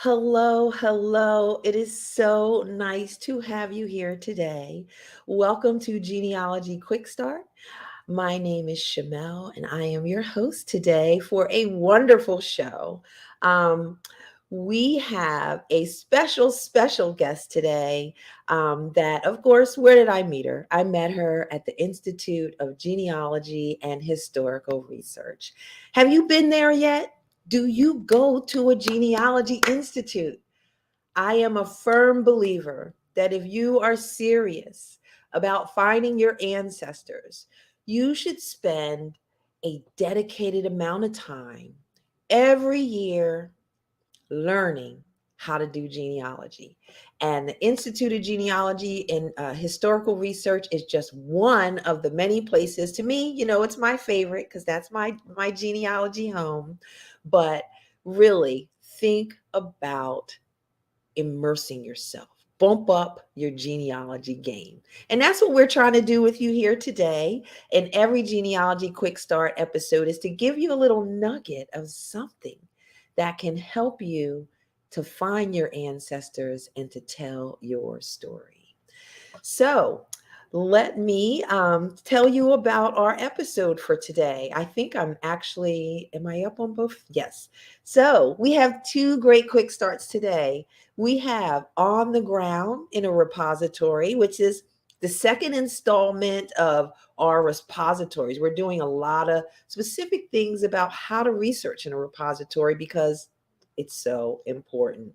Hello, hello. It is so nice to have you here today. Welcome to Genealogy Quick Start. My name is Shamele, and I am your host today for a wonderful show. Um, we have a special guest today. That, of course, where did I meet her? I met her at the Institute of Genealogy and Historical Research. Have you been there yet? Do you go to a genealogy institute? I am a firm believer that if you are serious about finding your ancestors, you should spend a dedicated amount of time every year learning how to do genealogy. And the Institute of Genealogy and Historical Research is just one of the many places. To me, it's my favorite because that's my genealogy home. But really think about immersing yourself. Bump up your genealogy game. And that's what we're trying to do with you here today. In every genealogy quick start episode is to give you a little nugget of something that can help you to find your ancestors and to tell your story. So, let me tell you about our episode for today. I think am I up on both? Yes. So, we have two great quick starts today. We have On the Ground in a Repository, which is the second installment of our repositories. We're doing a lot of specific things about how to research in a repository because it's so important.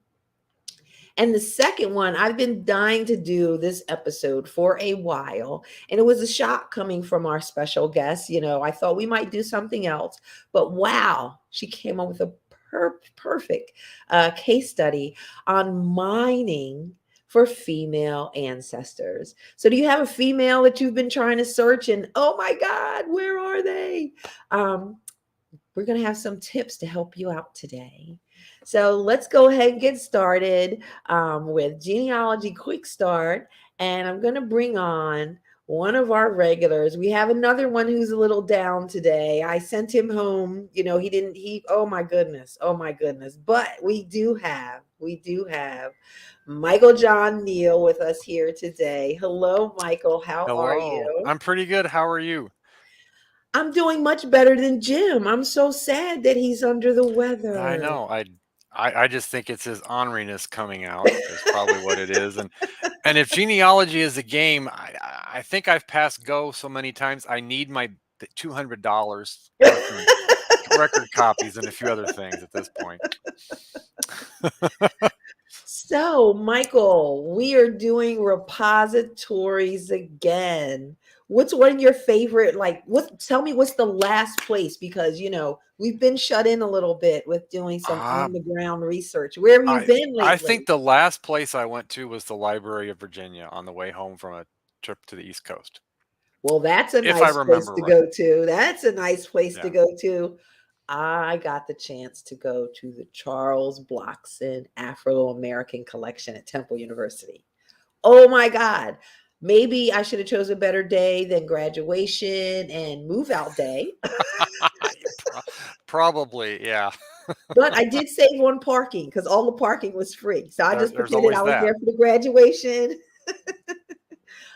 And the second one, I've been dying to do this episode for a while. And it was a shock coming from our special guest. I thought we might do something else. But wow, she came up with a perfect case study on mining for female ancestors. So, do you have a female that you've been trying to search and oh my God, where are they? We're going to have some tips to help you out today. So let's go ahead and get started with Genealogy Quick Start. And I'm going to bring on one of our regulars. We have another one who's a little down today. I sent him home. Oh my goodness. But we do have Michael John Neill with us here today. Hello, Michael. How are Hello. you? I'm pretty good. How are you? I'm doing much better than Jim. I'm so sad that he's under the I weather. know. I just think it's his orneriness coming out is probably what it is. And if genealogy is a game, I think I've passed go so many times. I need my $200 worth in record copies and a few other things at this point. So, Michael, we are doing repositories again. What's one of your favorite, tell me what's the last place? Because, we've been shut in a little bit with doing some Uh, on the ground research. Where have you I been I lately? think the last place I went to was the Library of Virginia on the way home from a trip to the East Coast, Well, that's a if I nice place remember to right. go to. That's a nice place to Yeah. go to. I got the chance to go to the Charles Blockson Afro American Collection at Temple University. Oh my God. Maybe I should have chosen a better day than graduation and move out day. Pro- Probably, yeah. But I did save on parking because all the parking was free. So I just There's pretended I always was that. there for the graduation.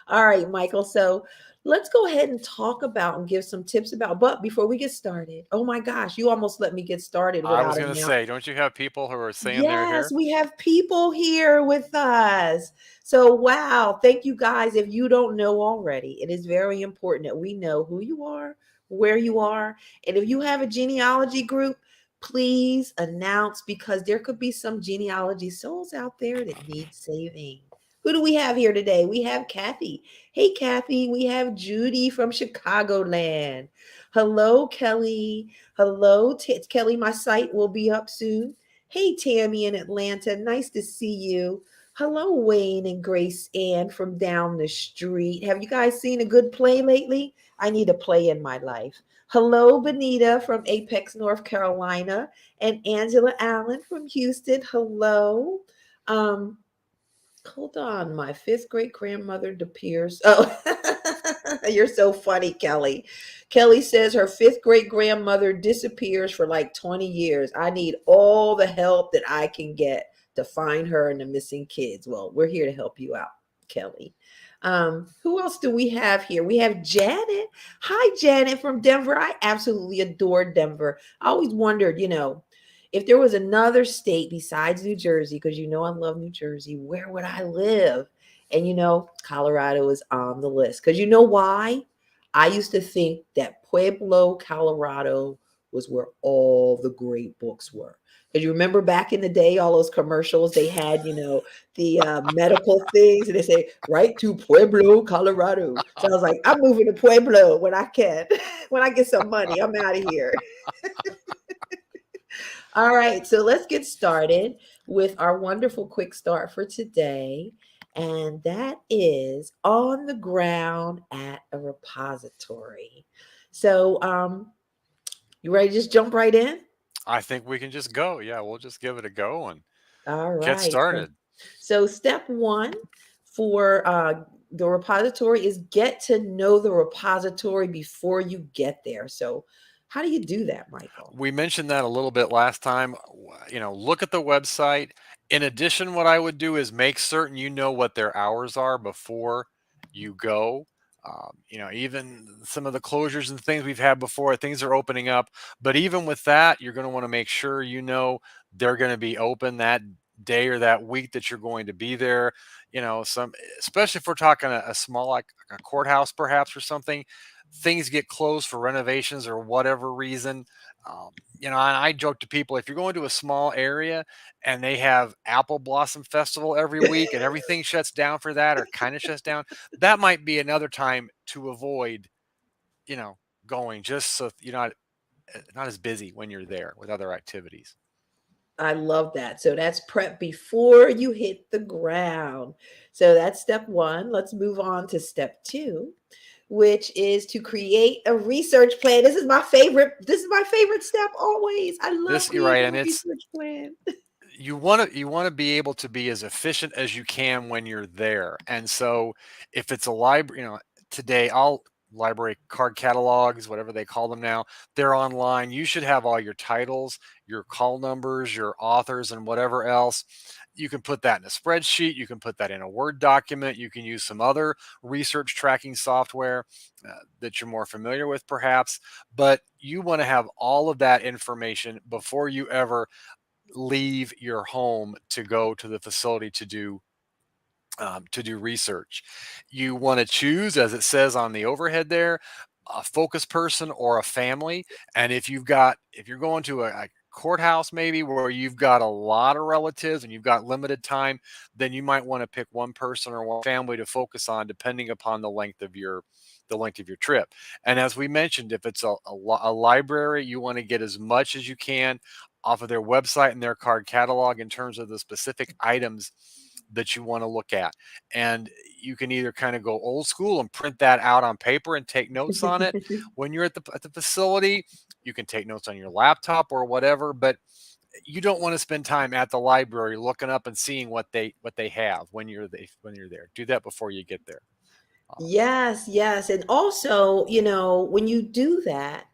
All right, Michael. So let's go ahead and talk about and give some tips about. But before we get started, oh my gosh, you almost let me get started I without was gonna announcing. say, don't you have people who are saying they're Yes, here? we have people here with us. So, wow, thank you guys. If you don't know already, it is very important that we know who you are, where you are, and if you have a genealogy group, please announce because there could be some genealogy souls out there that need saving. Who do we have here today? We have Kathy. Hey, Kathy, we have Judy from Chicagoland. Hello, Kelly. Hello, Kelly. My site will be up soon. Hey, Tammy in Atlanta. Nice to see you. Hello, Wayne and Grace Ann from down the street. Have you guys seen a good play lately? I need a play in my life. Hello, Benita from Apex, North Carolina, and Angela Allen from Houston. Hello. Um, Hold on, my fifth great grandmother appears. Oh, you're so funny, Kelly. Kelly says her fifth great grandmother disappears for like 20 years. I need all the help that I can get. to find her and the missing kids. Well, we're here to help you out, Kelly. Who else do we have here? We have Janet. Hi, Janet from Denver. I absolutely adore Denver. I always wondered, if there was another state besides New Jersey, because I love New Jersey, where would I live? And Colorado is on the list. Because you know why? I used to think that Pueblo, Colorado was where all the great books were. Because you remember back in the day, all those commercials they had, the medical things, and they say, right to Pueblo, Colorado. So I was like, I'm moving to Pueblo when I can. When I get some money, I'm out of here. All right, so let's get started with our wonderful quick start for today. And that is on the ground at a repository. So, you ready to just jump right in? I think we can just go. Yeah, we'll just give it a go and All get right. So, started. so step one for the repository is get to know the repository before you get there. So, how do you do that, Michael? We mentioned that a little bit last time. Look at the website. In addition, what I would do is make certain you know what their hours are before you go. Even some of the closures and things we've had before, things are opening up. But even with that, you're going to want to make sure you know they're going to be open that day or that week that you're going to be there. Especially if we're talking a small, like a courthouse perhaps or something, things get closed for renovations or whatever reason. And I joke to people, if you're going to a small area and they have Apple Blossom Festival every week and everything shuts down for that or kind of shuts down, that might be another time to avoid, you know, going, just so you're not as busy when you're there with other activities. I love that. So that's prep before you hit the ground. So that's step one. Let's move on to step two, which is to create a research plan. This is my favorite. This is my favorite step always. I love You're right, creating and a it's research plan. you want to be able to be as efficient as you can when you're there. And so if it's a library, today all library card catalogs, whatever they call them now, they're online. You should have all your titles, your call numbers, your authors, and whatever else. You can put that in a spreadsheet, you can put that in a Word document, you can use some other research tracking software that you're more familiar with perhaps, but you want to have all of that information before you ever leave your home to go to the facility to do research. You want to choose, as it says on the overhead there, a focus person or a family. And if you're going to a courthouse maybe where you've got a lot of relatives and you've got limited time, then you might want to pick one person or one family to focus on, depending upon the length of your trip. And as we mentioned, if it's a library, you want to get as much as you can off of their website and their card catalog in terms of the specific items that you want to look at. And you can either kind of go old school and print that out on paper and take notes on it when you're at the facility. You can take notes on your laptop or whatever, but you don't want to spend time at the library looking up and seeing what they have when you're there. Do that before you get there. Um, Yes, yes. And also, when you do that,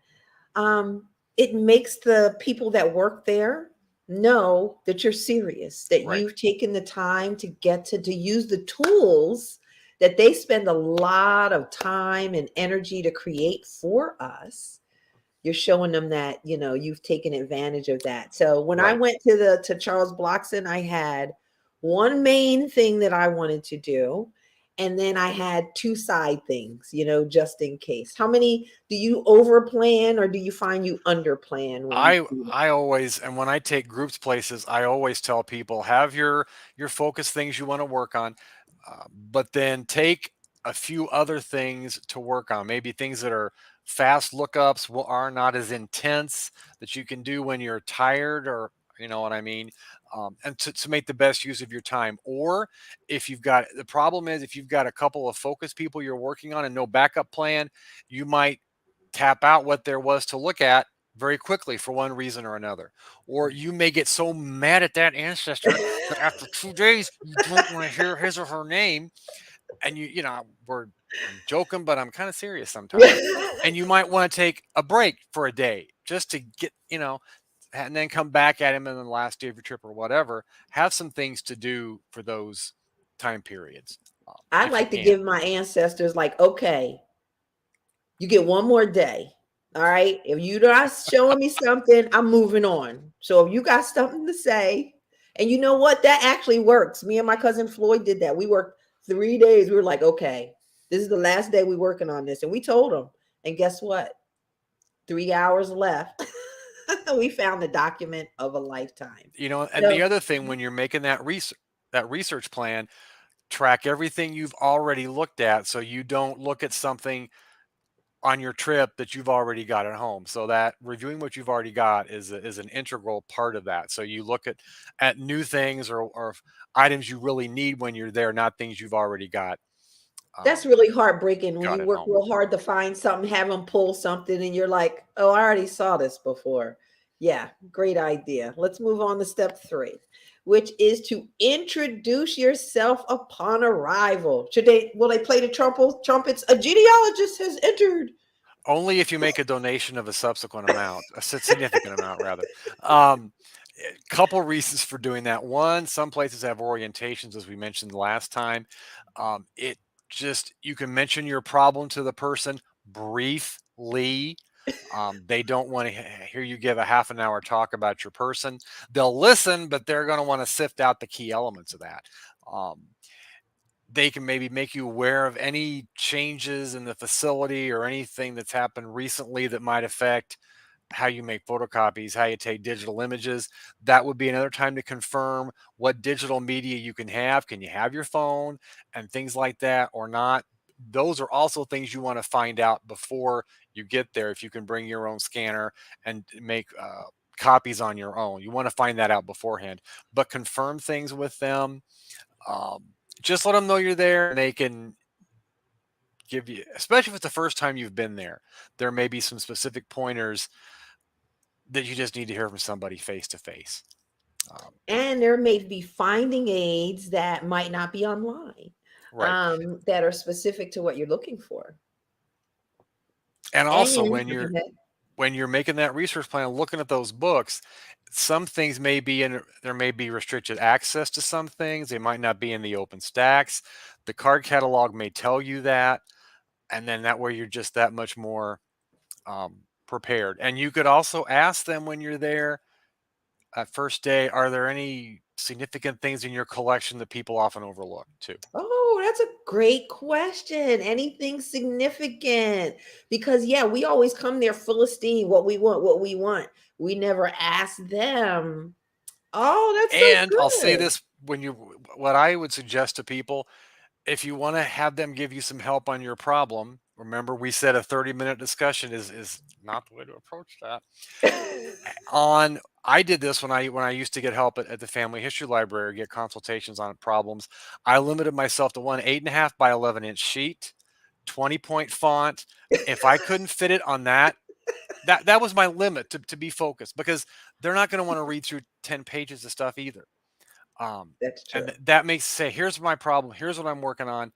it makes the people that work there know that you're serious, that right. you've taken the time to get to use the tools that they spend a lot of time and energy to create for us. You're showing them that, you've taken advantage of that. So when I Right. went to Charles Blockson, I had one main thing that I wanted to do. And then I had two side things, just in case. How many do you over plan or do you find you under plan when you I do I always, and when I take groups places, I always tell people, have your focus things you want to work on, but then take a few other things to work on. Maybe things that are fast lookups, are not as intense, that you can do when you're tired, or you know what I mean. And to make the best use of your time. Or if you've got, the problem is, if you've got a couple of focus people you're working on and no backup plan, you might tap out what there was to look at very quickly for one reason or another. Or you may get so mad at that ancestor that after 2 days you don't want to hear his or her name. And I'm joking, but I'm kind of serious sometimes. it? And you might want to take a break for a day just to get, and then come back at him in the last day of your trip or whatever. Have some things to do for those time periods, I if you like to can. give my ancestors like, okay, you get one more day. All right. If you're not showing me something, I'm moving on. So if you got something to say, and you know what? That actually works. Me and my cousin Floyd did that. We worked 3 days. We were like, okay, this is the last day we're working on this. And we told them. And guess what? 3 hours left. We found the document of a lifetime. And the So other thing, when you're making that research plan, track everything you've already looked at, so you don't look at something on your trip that you've already got at home. So that reviewing what you've already got is an integral part of that. So you look at new things, or items you really need when you're there, not things you've already that's um, really heartbreaking when got you at work home. real hard to find something, have them pull something, and you're like, oh, I already saw this before. Yeah, great idea. Let's move on to step 3, which is to introduce yourself upon arrival. Will they play the trumpets? A genealogist has entered. Only if you make a donation of a subsequent amount, a significant amount rather. Um, Couple reasons for doing that. One, some places have orientations, as we mentioned last time. It just, you can mention your problem to the person briefly. They don't want to hear you give a half an hour talk about your person. They'll listen, but they're going to want to sift out the key elements of that. Um, they can maybe make you aware of any changes in the facility or anything that's happened recently that might affect how you make photocopies, how you take digital images. That would be another time to confirm what digital media you can have. Can you have your phone and things like that or not? Those are also things you want to find out before you get there. If you can bring your own scanner and make copies on your own, you want to find that out beforehand. But confirm things with them. Um, just let them know you're there, and they can give you, especially if it's the first time you've been there may be some specific pointers that you just need to hear from somebody face to face. And there may be finding aids that might not be online, Right. that are specific to what you're looking for. And And also, you when go you're ahead. when you're making that research plan, looking at those books, some things may be in there, may be restricted access to some things. They might not be in the open stacks. The card catalog may tell you that, and then that way you're just that much more prepared. And you could also ask them when you're there at first day, are there any significant things in your collection that people often overlook too? Oh, that's a great question. Anything significant? Because yeah, we always come there full of steam, what we want, what we want. We never ask them. Oh, that's so And I'll say good. this, what I would suggest to people, if you want to have them give you some help on your problem, remember we said a 30-minute discussion is not the way to approach that. On I did this when I used to get help at the family history library, get consultations on problems. I limited myself to one 8.5 by 11-inch sheet, 20-point font. If I couldn't fit it on that was my limit to be focused, because they're not going to want to read through 10 pages of stuff either. Um, That's and true. that makes say, here's my problem, here's what I'm working on.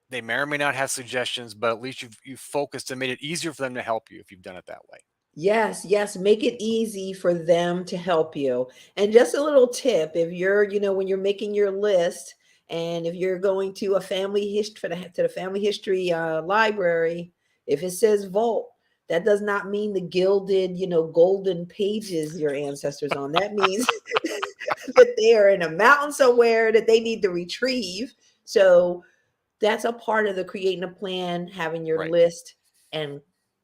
They may or may not have suggestions, but at least you've focused and made it easier for them to help you if you've done it that way. Yes, yes, make it easy for them to help you. And just a little tip, if you're, when you're making your list, and if you're going to a family history to the family history library, if it says vault, that does not mean the gilded, golden pages your ancestors on. That means that they are in a mountain somewhere that they need to retrieve. So that's a part of the creating a plan, having your Right. list. And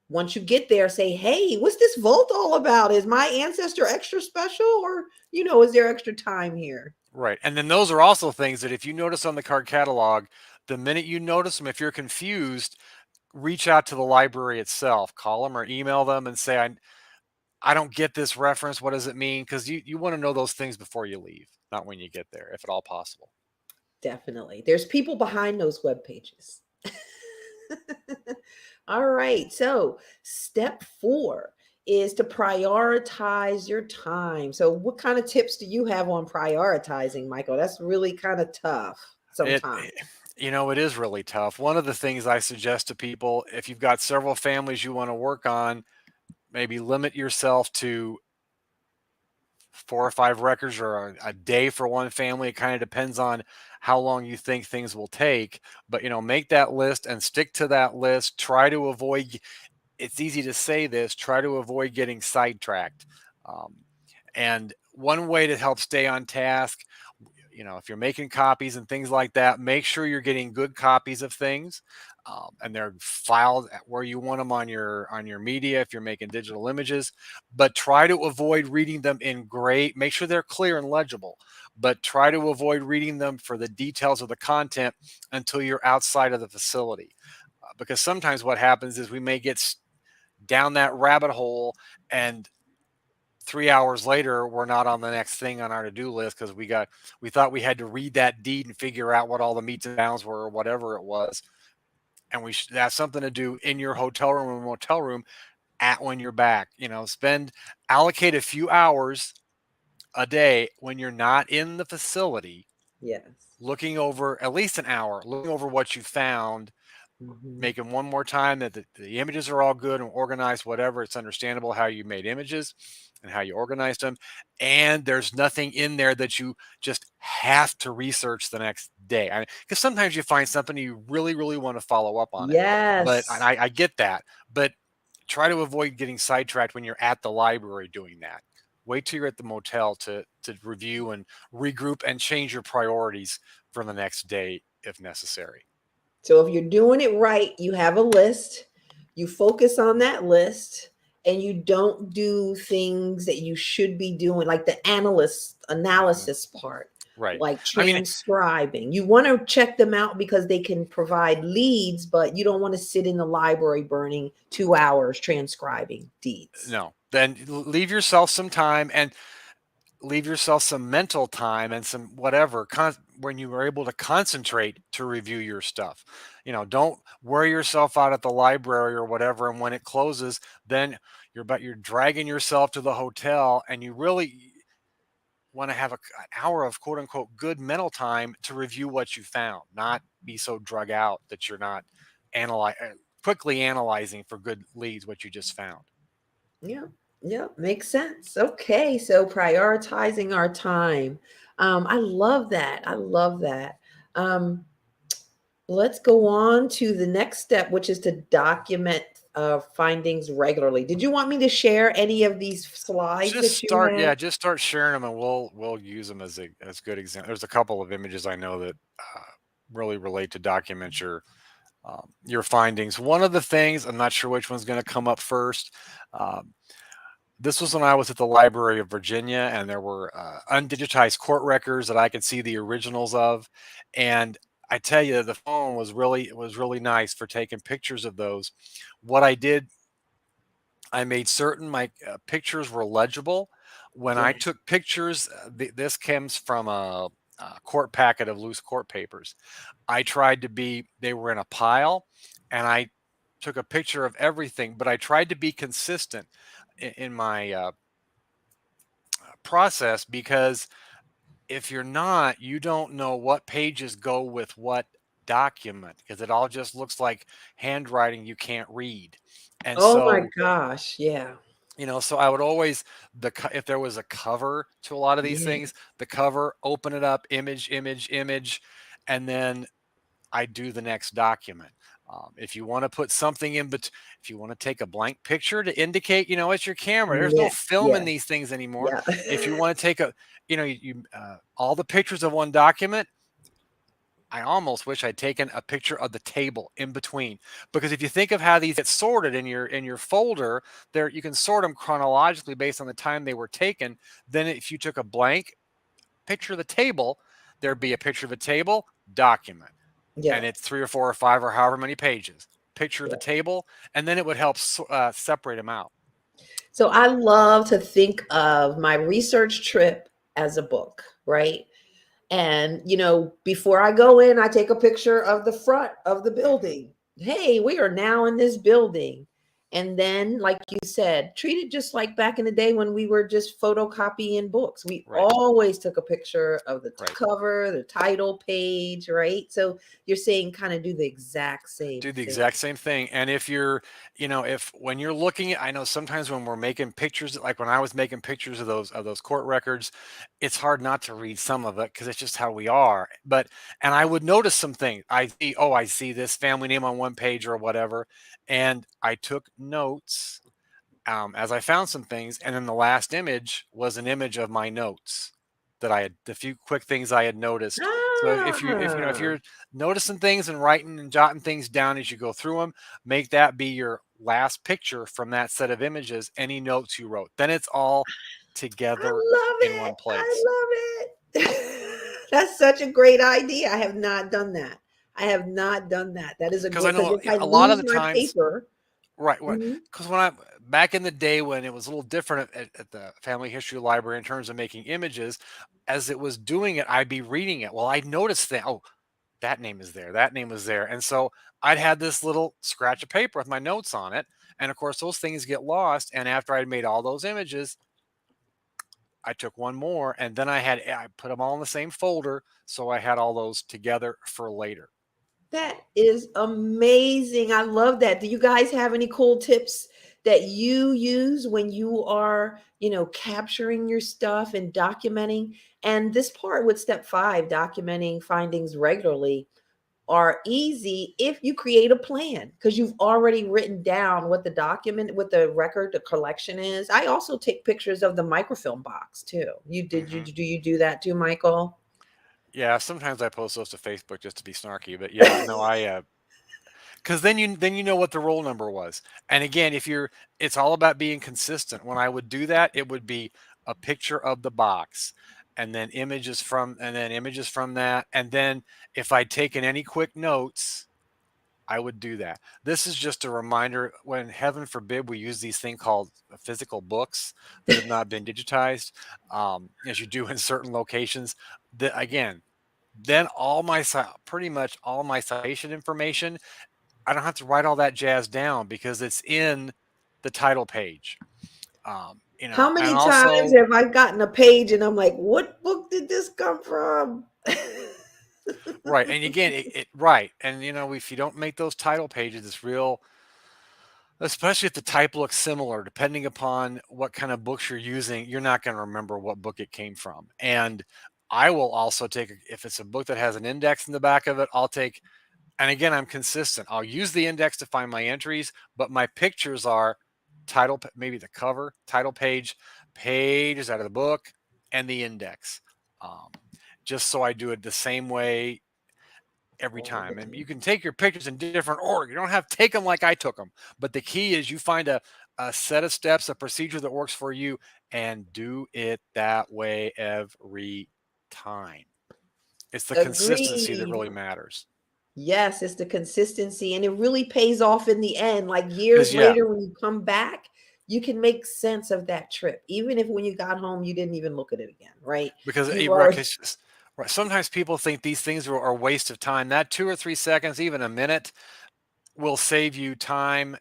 once you get there, say, hey, what's this vault all about? Is my ancestor extra special, or, is there extra time here? Right. And then those are also things that if you notice on the card catalog, the minute you notice them, if you're confused, reach out to the library itself, call them or email them and say, I don't get this reference. What does it mean? Because you want to know those things before you leave, not when you get there, if at all possible. Definitely. There's people behind those web pages. All right. So, step 4 is to prioritize your time. So, what kind of tips do you have on prioritizing, Michael? That's really kind of tough It, sometimes. it is really tough. One of the things I suggest to people, if you've got several families you want to work on, maybe limit yourself to 4 or 5 records or a day for one family. It kind of depends on how long you think things will take. But make that list and stick to that list. Try to avoid. It's easy to say this. Try to avoid getting sidetracked. Um, and one way to help stay on task, if you're making copies and things like that, make sure you're getting good copies of things, and they're filed where you want them on your media if you're making digital images. But try to avoid reading them in gray. Make sure they're clear and legible, but try to avoid reading them for the details of the content until you're outside of the facility. Because sometimes what happens is we may get down that rabbit hole, and 3 hours later we're not on the next thing on our to-do list because we thought we had to read that deed and figure out what all the meets and bounds were or whatever it was. And we should have something to do in your hotel room or motel room at when you're back. Allocate a few hours a day when you're not in the facility, Yes. looking over at least an hour, looking over what you found, Hmm. making one more time that the images are all good and organized, whatever. It's understandable how you made images and how you organized them. And there's nothing in there that you just have to research the next day. Because sometimes you find something you really, really want to follow up on it. But Yes. I get that. But try to avoid getting sidetracked when you're at the library doing that. Wait till you're at the motel to review and regroup and change your priorities for the next day if necessary. So if you're doing it right, you have a list, you focus on that list, and you don't do things that you should be doing, like the Mhm. analysis part, Right. like I mean, transcribing. You want to check them out because they can provide leads, but you don't want to sit in the library burning 2 hours transcribing deeds. no. Then leave yourself some time and leave yourself some mental time and some whatever when you are able to concentrate to review your stuff. Don't wear yourself out at the library or whatever. And when it closes, then you're dragging yourself to the hotel, and you really want to have an hour of quote unquote good mental time to review what you found, not be so drug out that you're not analyze quickly analyzing for good leads what you just found. Yeah, yeah, makes sense. Okay, so prioritizing our time. I love that. I love that. Um, let's go on to the next step, which is to document findings regularly. Did you want me to share any of these slides Just that you start, have? yeah, just start sharing them, and we'll use them as good example. There's a couple of images I know that really relate to document your findings. One of the things, I'm not sure which one's going to come up first. Um, this was when I was at the Library of Virginia, and there were undigitized court records that I could see the originals of. And I tell you, the phone was really nice for taking pictures of those. What I did, I made certain my pictures were legible. When I Yes. took pictures, this comes from a court packet of loose court papers. I tried to they were in a pile, and I took a picture of everything, but I tried to be consistent in my process, because if you're not, you don't know what pages go with what document, because it all just looks like handwriting you can't read. And Oh my so gosh. Yeah. so I would always if there was a cover to a lot of these Yeah. things, the cover, open it up, image, image, image, and then I do the next document. If you want to put something in, but if you want to take a blank picture to indicate, it's your camera. There's no Yeah. film in Yeah. these things anymore. Yeah. If you want to take all the pictures of one document, I almost wish I'd taken a picture of the table in between, because if you think of how these get sorted in your folder, there you can sort them chronologically based on the time they were taken. Then if you took a blank picture of the table, there'd be a picture of the table document, Yeah. and it's 3 or 4 or 5 or however many pages. Picture of the Yeah. table, and then it would help separate them out. So I love to think of my research trip as a book, right? And, before I go in, I take a picture of the front of the Mhm. building. Hey, we are now in this building. And then, like you said, treat it just like back in the day when we were just photocopying books. We Right. always took a picture of the Right. cover, the title page, right? So you're saying kind of do the exact same Do the thing. exact same thing. And if you're, if when you're looking at, I know sometimes when we're making pictures, like when I was making pictures of those court records, it's hard not to read some of it because it's just how we are. But and I would notice some things. I see, oh, I see this family name on one page or whatever, and I took notes as I found some things, and then the last image was an image of my notes that I had, the few quick things I had noticed. So if Ah, you're noticing things and writing and jotting things down as you go through them, make that be your last picture from that set of images. Any notes you wrote, then it's all I together love in it. one I place. love it. That's such a great idea. I have not done that. I have not done that. That is a Because I great, because know if I a lot of lose the my times. paper, Right. mhm, Because when I back in the day when it was a little different at the Family History Library in terms of making images, as it was doing it, I'd be reading it. Well, I noticed that, oh, that name is there, that name was there. And so I'd had this little scratch of paper with my notes on it. And of course, those things get lost. And after I'd made all those images, I took one more and then I put them all in the same folder. So I had all those together for later. that is amazing. I love that. Do you guys have any cool tips that you use when you are, capturing your stuff and documenting? And this part with step 5, documenting findings regularly, are easy if you create a plan because you've already written down what the document, what the record, the collection is. I also take pictures of the microfilm box too. Hmm. Do you do that too, Michael? Yeah, sometimes I post those to Facebook just to be snarky, but yeah, no, I because then you know what the roll number was. And again, if you're it's all about being consistent. When I would do that, it would be a picture of the box and then images from that. And then if I'd taken any quick notes, I would do that. This is just a reminder when heaven forbid we use these things called physical books that have not been digitized, as you do in certain locations. That again, then pretty much all my citation information, I don't have to write all that jazz down because it's in the title page. How And many times also, have I gotten a page and I'm like, what book did this come from? right. And again, right. And, if you don't make those title pages, it's real, especially if the type looks similar, depending upon what kind of books you're using, you're not going to remember what book it came from. And I will also if it's a book that has an index in the back of it, and again, I'm consistent. I'll use the index to find my entries, but my pictures are maybe the cover, title page, pages out of the book, and the index. Um, just so I do it the same way every All the time. And you time. can take your pictures in different order. You don't have to take them like I took them. But the key is you find a set of steps, a procedure that works for you, and do it that way every time. It's the consistency that Agreed. really matters. Yes, it's the consistency, and it really pays off in the end. Like years Because, yeah, later, when you come back, you can make sense of that trip, even if when you got home, you didn't even look at it again, right? because You've right, already 'cause right, sometimes people think these things are a waste of time. That 2 or 3 seconds, even a minute, will save you time.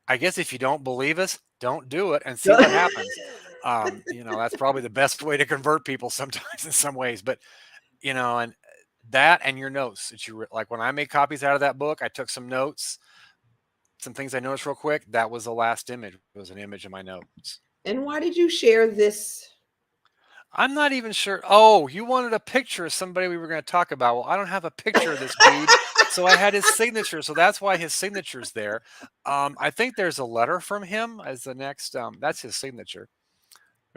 I guess if you don't believe us, don't do it and see what happens. That's probably the best way to convert people sometimes in some ways. But and that and your notes that like when I made copies out of that book, I took some notes, some things I noticed real quick. That was the last image. It was an image of my notes. And why did you share this? I'm not even sure. Oh, you wanted a picture of somebody we were going to talk about. Well, I don't have a picture of this dude, so I had his signature. So that's why his signature's there. I think there's a letter from him as the next. That's his signature.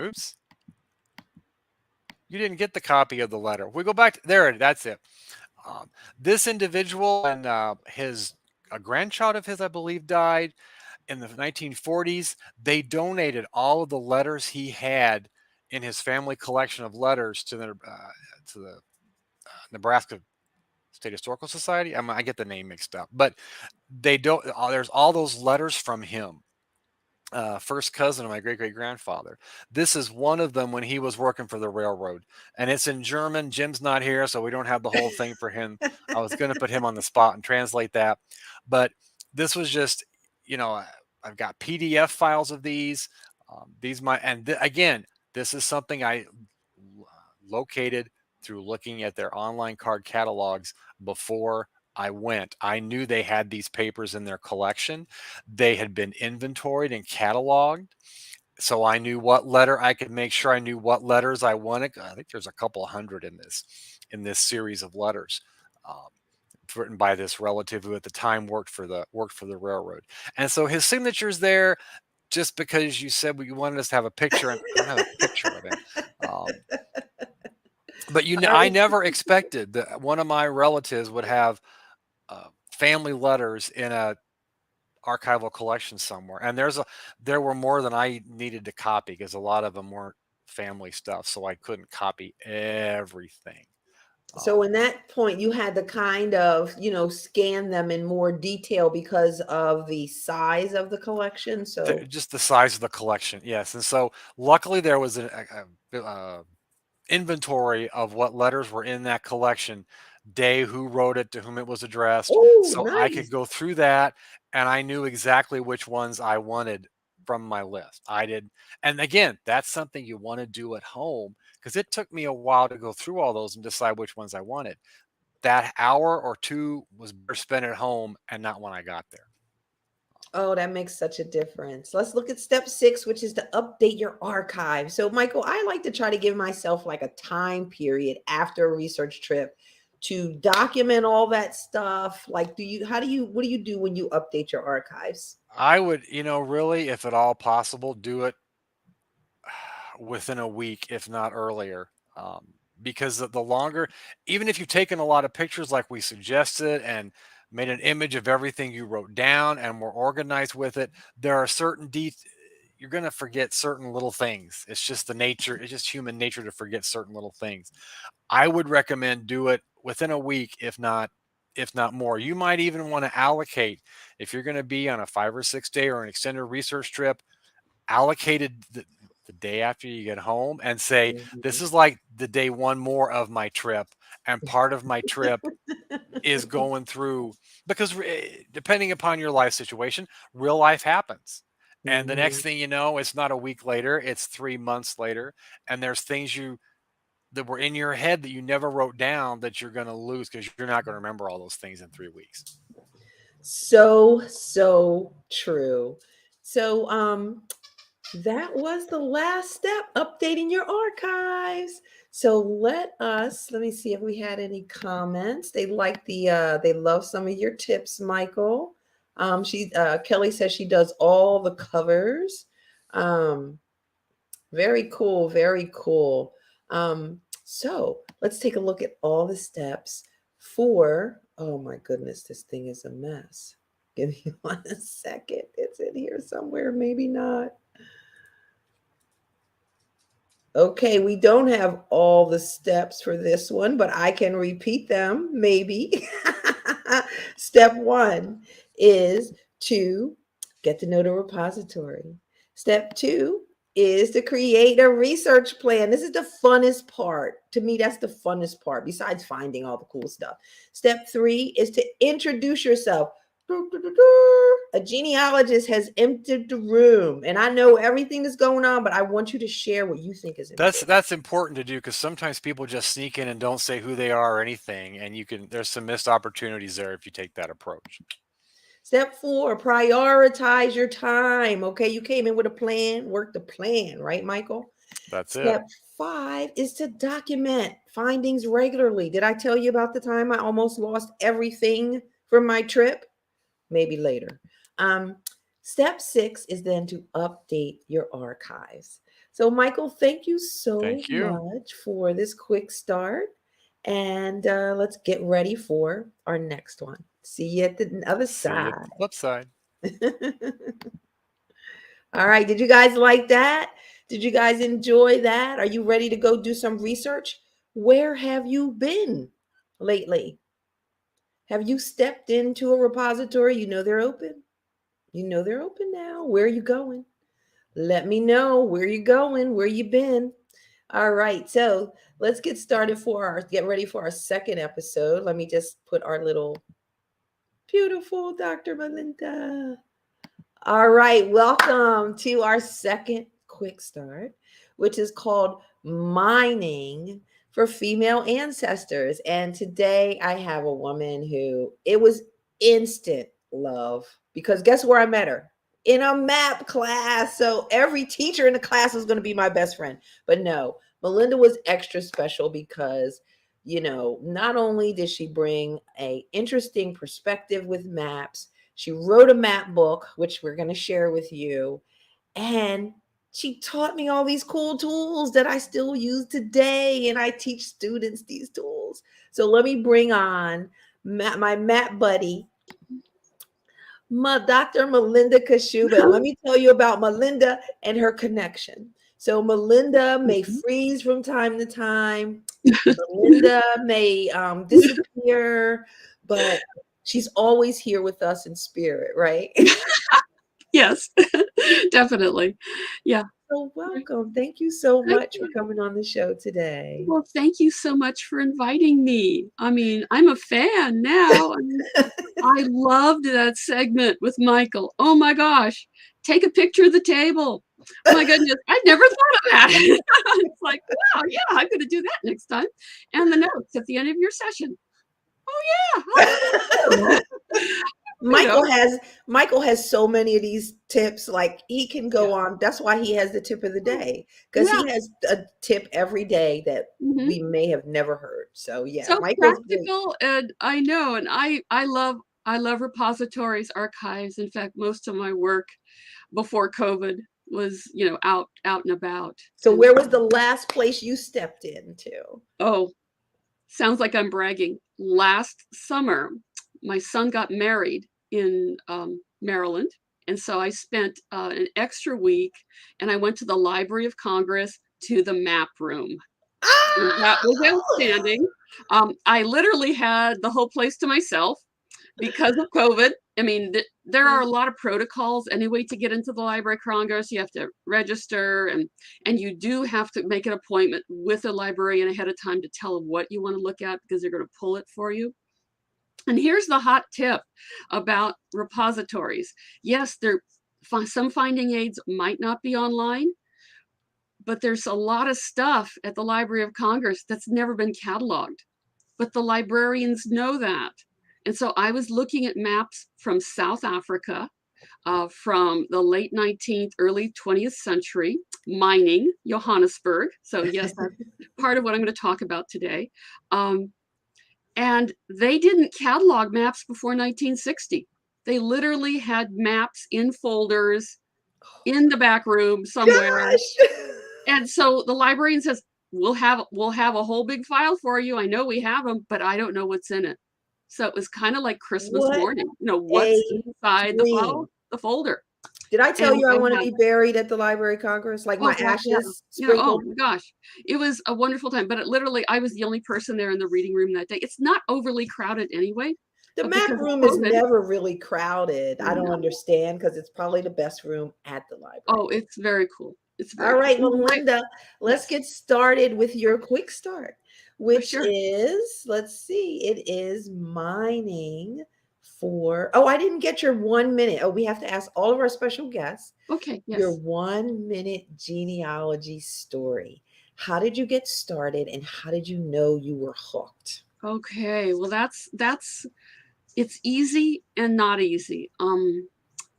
Oops, you didn't get the copy of the letter. We go back to there. That's it. This individual and his a grandchild of his, I believe, died in the 1940s. They donated all of the letters he had in his family collection of letters to the Nebraska State Historical Society. I get the name mixed up, but they don't. There's all those letters from him. First cousin of my great great grandfather. This is one of them when he was working for the railroad, and it's in German. Jim's not here, so we don't have the whole thing for him. I was going to put him on the spot and translate that, but this was just, you know, I've got PDF files of these. Again, this is something I located through looking at their online card catalogs before I went. I knew they had these papers in their collection. They had been inventoried and cataloged. So I knew what letter I could make sure I knew what letters I wanted. I think there's a couple hundred in this series of letters. Um, Written by this relative who at the time worked for the railroad. And so his signature's there just because you said you wanted us to have a picture, and I don't have a picture of him. Um, but All I right. never expected that one of my relatives would have family letters in a archival collection somewhere. And there were more than I needed to copy because a lot of them weren't family stuff, so I couldn't copy everything. So Um, in that point, you had to kind of, scan them in more detail because of the size of the collection. So, just the size of the collection, yes. And so luckily there was a inventory of what letters were in that collection, day, who wrote it, to whom it was addressed. oh, So I could nice. go through that and I knew exactly which ones I wanted from my list. I did. And again, that's something you want to do at home because it took me a while to go through all those and decide which ones I wanted. That hour or two was better spent at home and not when I got there. Oh, that makes such a difference. Let's look at step 6, which is to update your archive. So, Michael, I like to try to give myself like a time period after a research trip to document all that stuff. Like, what do you do when you update your archives? I would, really, if at all possible, do it within a week, if not earlier. Because the longer, even if you've taken a lot of pictures like we suggested and made an image of everything you wrote down and were organized with it, there are you're going to forget certain little things. It's just human nature to forget certain little things. I would recommend do it within a week, if not more. You might even want to allocate, if you're going to be on a 5 or 6 day or an extended research trip, allocated the day after you get home and say, this Mhm. is like the day one more of my trip. And part of my trip is going through, because depending upon your life situation, real life happens. And the next Mhm. thing you know, it's not a week later, it's 3 months later. And there's things that were in your head that you never wrote down that you're going to lose because you're not going to remember all those things in 3 weeks. So, so true. So, that was the last step, updating your archives. So let me see if we had any comments. They love some of your tips, Michael. Kelly says she does all the covers. Um, Very cool, very cool. So let's take a look at all the steps for, oh my goodness, this thing is a mess. Give me 1 second. It's in here somewhere, maybe not. Okay, we don't have all the steps for this one, but I can repeat them maybe. Step 1 is to get to know the repository. Step 2 is to create a research plan. This is the funnest part. To me, that's the funnest part, besides finding all the cool stuff. Step 3 is to introduce yourself. A genealogist has entered the room, and I know everything is going on, but I want you to share what you think is important. That's important to do because sometimes people just sneak in and don't say who they are or anything, and there's some missed opportunities there if you take that approach. Step 4, prioritize your time. Okay, you came in with a plan, work the plan, right, Michael? That's it. Step 5 is to document findings regularly. Did I tell you about the time I almost lost everything from my trip? Maybe later. Um, Step 6 is then to update your archives. So, Michael, thank you so Thank you. much for this quick start. And let's get ready for our next one. See you at the other See you at side. the flip side. All right. Did you guys like that? Did you guys enjoy that? Are you ready to go do some research? Where have you been lately? Have you stepped into a repository? You know they're open. You know they're open now. Where are you going? Let me know where you going, where you been. All right. So let's get ready for our second episode. Let me just put our little beautiful Dr. Melinda All right, welcome to our second quick start, which is called Mining for Female Ancestors. And today I have a woman who it was instant love because guess where I met her? In a map class. So every teacher in the class was going to be my best friend. But no, Melinda was extra special because not only did she bring a interesting perspective with maps, she wrote a map book, which we're going to share with you. And she taught me all these cool tools that I still use today. And I teach students these tools. So let me bring on my map buddy, Dr. Melinda Kashuba. And let me tell you about Melinda and her connection. So Melinda may freeze from time to time. Melinda may disappear, but she's always here with us in spirit, right? Yes, definitely. Yeah. So welcome. Thank you so much for coming on the show today. Well, thank you so much for inviting me. I mean, I'm a fan now. I loved that segment with Michael. Oh my gosh. Take a picture of the table. Oh my goodness. I never thought of that. It's like, wow, yeah, I'm going to do that next time. And the notes at the end of your session. Oh yeah. Michael has so many of these tips. Like he can go on. That's why he has the tip of the day, because he has a tip every day that we may have never heard. So yeah, so Michael's practical, and I know, and I love repositories, archives. In fact, most of my work before COVID was out and about. So where was the last place you stepped into? Oh, sounds like I'm bragging. Last summer, my son got married in Maryland. And so I spent an extra week and I went to the Library of Congress to the map room. And that was outstanding. I literally had the whole place to myself because of COVID. I mean, there are a lot of protocols anyway to get into the Library of Congress. You have to register and you do have to make an appointment with a librarian ahead of time to tell them what you want to look at because they're going to pull it for you. And here's the hot tip about repositories. Yes, some finding aids might not be online, but there's a lot of stuff at the Library of Congress that's never been cataloged. But the librarians know that. And so I was looking at maps from South Africa, from the late 19th, early 20th century, mining, Johannesburg. So yes, that's part of what I'm going to talk about today. And they didn't catalog maps before 1960. They literally had maps in folders in the back room somewhere. And so the librarian says, we'll have a whole big file for you. I know we have them, but I don't know what's in it. So it was kind of like Christmas morning, what's inside the folder. Did I tell you I want to be buried at the Library of Congress? Like my ashes sprinkled? Oh my gosh. It was a wonderful time. But literally, I was the only person there in the reading room that day. It's not overly crowded anyway. The map room is never really crowded. I don't understand because it's probably the best room at the library. Oh, it's very cool. It's very all right, cool. Melinda, let's get started with your quick start, which is, let's see, it is mining for, I didn't get your 1 minute. Oh, we have to ask all of our special guests. Okay, yes. Your 1 minute genealogy story. How did you get started and how did you know you were hooked? Okay, well, it's easy and not easy.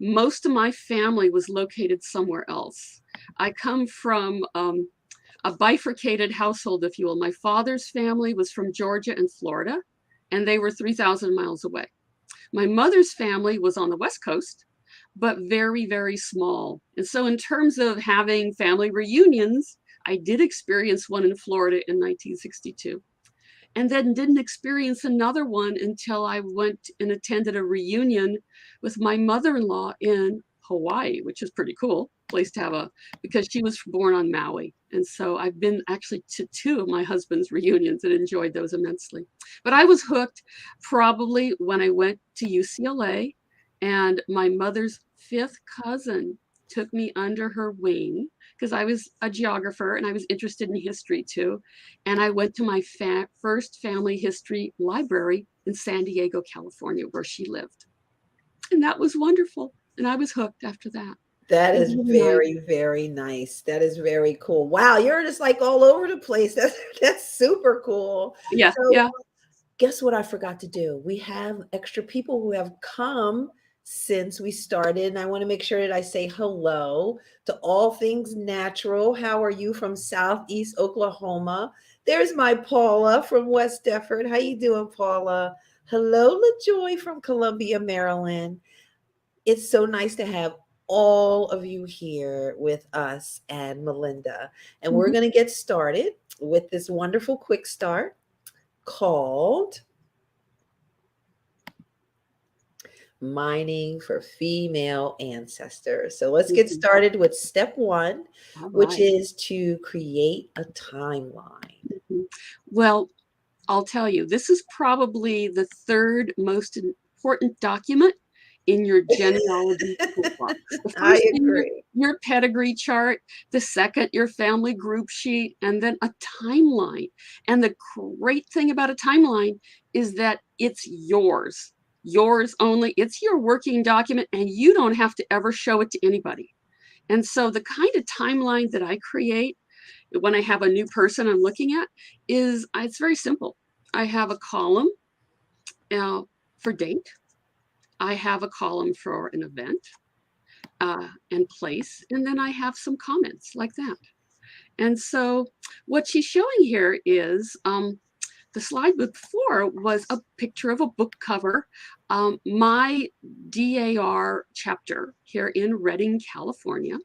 Most of my family was located somewhere else. I come from a bifurcated household, if you will. My father's family was from Georgia and Florida, and they were 3,000 miles away. My mother's family was on the West Coast, but very, very small. And so in terms of having family reunions, I did experience one in Florida in 1962. And then didn't experience another one until I went and attended a reunion with my mother-in-law in Hawaii, which is pretty cool place to have because she was born on Maui. And so I've been actually to 2 of my husband's reunions and enjoyed those immensely. But I was hooked probably when I went to UCLA, and my mother's 5th cousin took me under her wing because I was a geographer and I was interested in history too. And I went to my first family history library in San Diego, California, where she lived. And that was wonderful. And I was hooked after that. That It was is really nice. very, very nice. That is very cool. Wow, you're just like all over the place. That's super cool. Yeah, So yeah. guess what I forgot to do? We have extra people who have come since we started, and I want to make sure that I say hello to All Things Natural. How are you from Southeast Oklahoma? There's my Paula from West Defford. How you doing, Paula? Hello, LaJoy from Columbia, Maryland. It's so nice to have all of you here with us and Melinda. And we're Mhm. going to get started with this wonderful quick start called Mining for Female Ancestors. So let's get Mhm. started with step one, All which right. is to create a timeline. Mhm. Well, I'll tell you, this is probably the third most important document in your genealogy toolbox. The I first thing, agree. your pedigree chart. The second, your family group sheet, and then a timeline. And the great thing about a timeline is that it's yours only. It's your working document, and you don't have to ever show it to anybody. And so the kind of timeline that I create when I have a new person I'm looking at is it's very simple. I have a column uh, for date. I have a column for an event and place, and then I have some comments like that. And so what she's showing here is the slide before was a picture of a book cover. My DAR chapter here in Redding, California.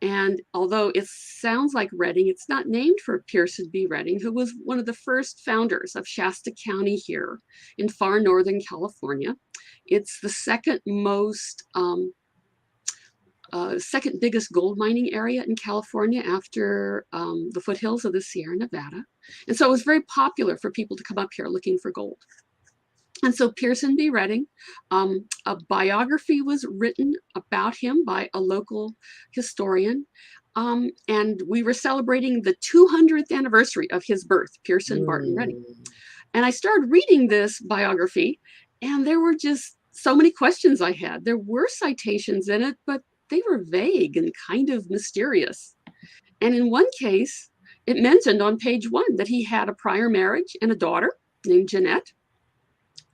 And although it sounds like Redding, it's not named for Pearson B. Redding, who was one of the first founders of Shasta County here in far northern California. It's the second biggest gold mining area in California after the foothills of the Sierra Nevada. And so it was very popular for people to come up here looking for gold. And so Pearson B. Redding, a biography was written about him by a local historian. And we were celebrating the 200th anniversary of his birth, Pearson Barton Redding. Mm. And I started reading this biography, and there were just so many questions I had. There were citations in it, but they were vague and kind of mysterious. And in one case, it mentioned on page 1 that he had a prior marriage and a daughter named Jeanette,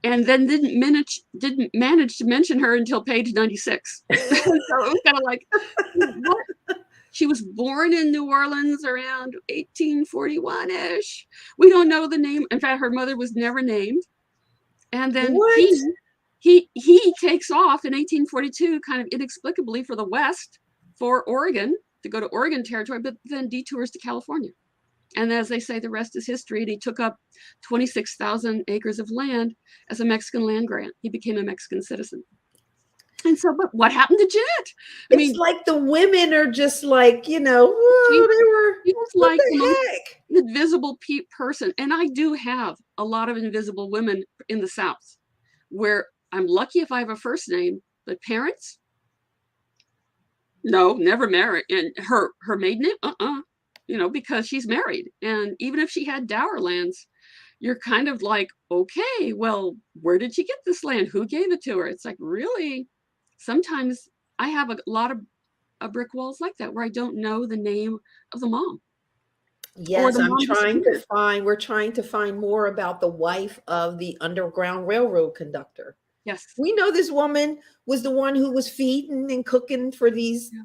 and then didn't manage to mention her until page 96. So it was kind of like, what? She was born in New Orleans around 1841-ish. We don't know the name. In fact, her mother was never named. And then What? he takes off in 1842, kind of inexplicably, for the West, for Oregon, to go to Oregon Territory, but then detours to California. And as they say, the rest is history. And he took up 26,000 acres of land as a Mexican land grant. He became a Mexican citizen. And so, but what happened to Jeanette? I It's mean, like the women are just like, she, whoa, they were, she was what like the most the heck? invisible person. And I do have a lot of invisible women in the South, where I'm lucky if I have a first name, but parents, no, never married. And her maiden name, because she's married. And even if she had dower lands, you're kind of like, okay, well, where did she get this land? Who gave it to her? It's like, really, sometimes I have a lot of brick walls like that where I don't know the name of the mom, or Yes, the mom disappeared. we're trying to find more about the wife of the Underground Railroad conductor. Yes. We know this woman was the one who was feeding and cooking for Yeah.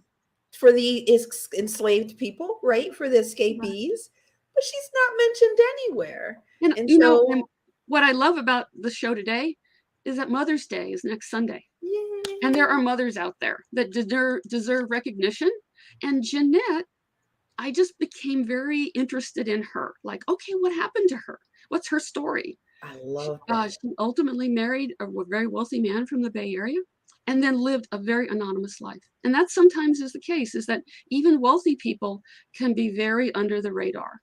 for the enslaved people, right? For the Right. escapees, but she's not mentioned anywhere. And And and so, what I love about the show today is that Mother's Day is next Sunday. And there yeah. are mothers out there that deserve recognition. And Jeanette, I just became very interested in her. Like, okay, what happened to her? What's her story? I She, love uh, that. she ultimately married a very wealthy man from the Bay Area, and then lived a very anonymous life. And that sometimes is the case, is that even wealthy people can be very under the radar.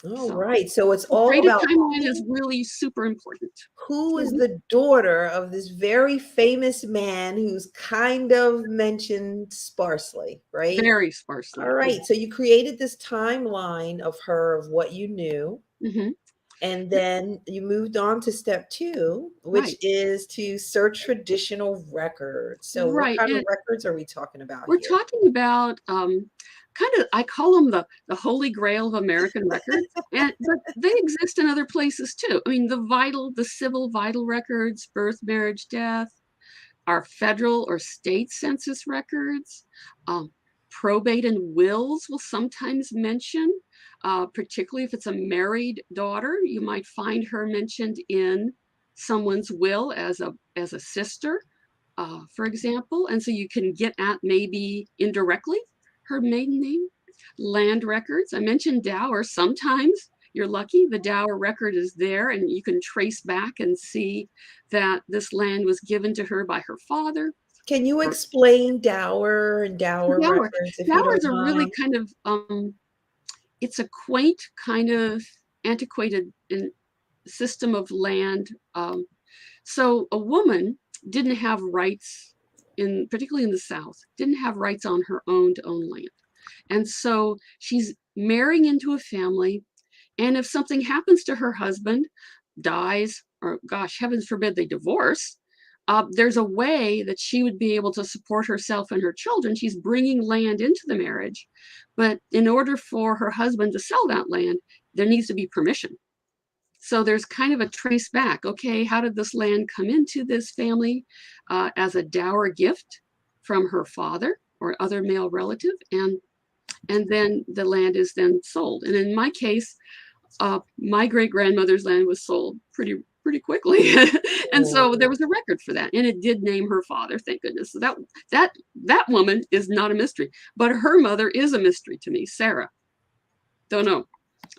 All So right. So it's the all creative about timeline is really super important. who is Mhm. the daughter of this very famous man who's kind of mentioned sparsely, right? Very All sparsely. Yeah. right. So you created this timeline of her, of what you knew. Hmm. And then you moved on to step 2, which Right. is to search traditional records. So what Right. kind of And records are we talking about we're here? talking about kind of, I call them the holy grail of American records, but they exist in other places too. I mean, the civil vital records, birth, marriage, death, our federal or state census records, probate and wills will sometimes mention, particularly if it's a married daughter, you might find her mentioned in someone's will as a sister, for example. And so you can get at maybe indirectly her maiden name. Land records, I mentioned dower. Sometimes you're lucky, the dower record is there and you can trace back and see that this land was given to her by her father. Can you Or explain dower and dower dower. records if you Dower is don't a really mind? kind of, it's a quaint kind of antiquated system of land. So a woman didn't have rights particularly in the South, didn't have rights on her own to own land. And so she's marrying into a family. And if something happens to her husband, dies, or gosh, heavens forbid they divorce, there's a way that she would be able to support herself and her children. She's bringing land into the marriage. But in order for her husband to sell that land, there needs to be permission. So there's kind of a trace back. Okay, how did this land come into this family as a dower gift from her father or other male relative? And then the land is then sold. And in my case, my great grandmother's land was sold pretty quickly, and so there Oh, was a record for that, and it did name her father. Thank goodness. So that woman is not a mystery, but her mother is a mystery to me, Sarah. Don't know.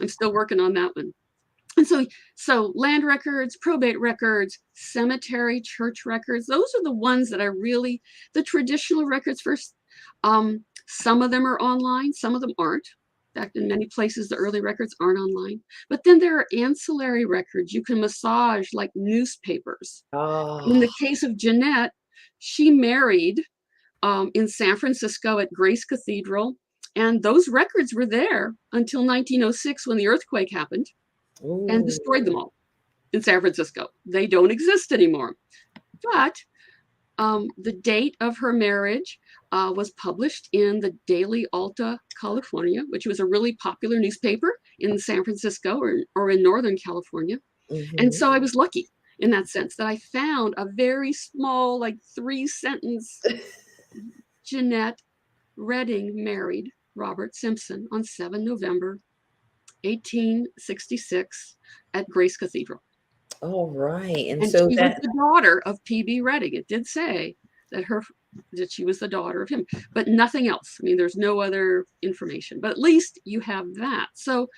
I'm still working on that one. And so land records, probate records, cemetery, church records, those are the ones that are really the traditional records first. Some of them are online, some of them aren't. In fact, in many places, the early records aren't online. But then there are ancillary records you can massage, like newspapers. In oh, the case of Jeanette, she married in San Francisco at Grace Cathedral, and those records were there until 1906 when the earthquake happened and ooh. destroyed them all in San Francisco. They don't exist anymore. But the date of her marriage was published in the Daily Alta, California, which was a really popular newspaper in San Francisco or in Northern California. And Mhm. so I was lucky in that sense that I found a very small, like 3-sentence, Jeanette Redding married Robert Simpson on 7 November 1866 at Grace Cathedral. All right. And And so she was that the daughter of P.B. Redding. It did say that she was the daughter of him, but nothing else. I mean, there's no other information, but at least you have that. So,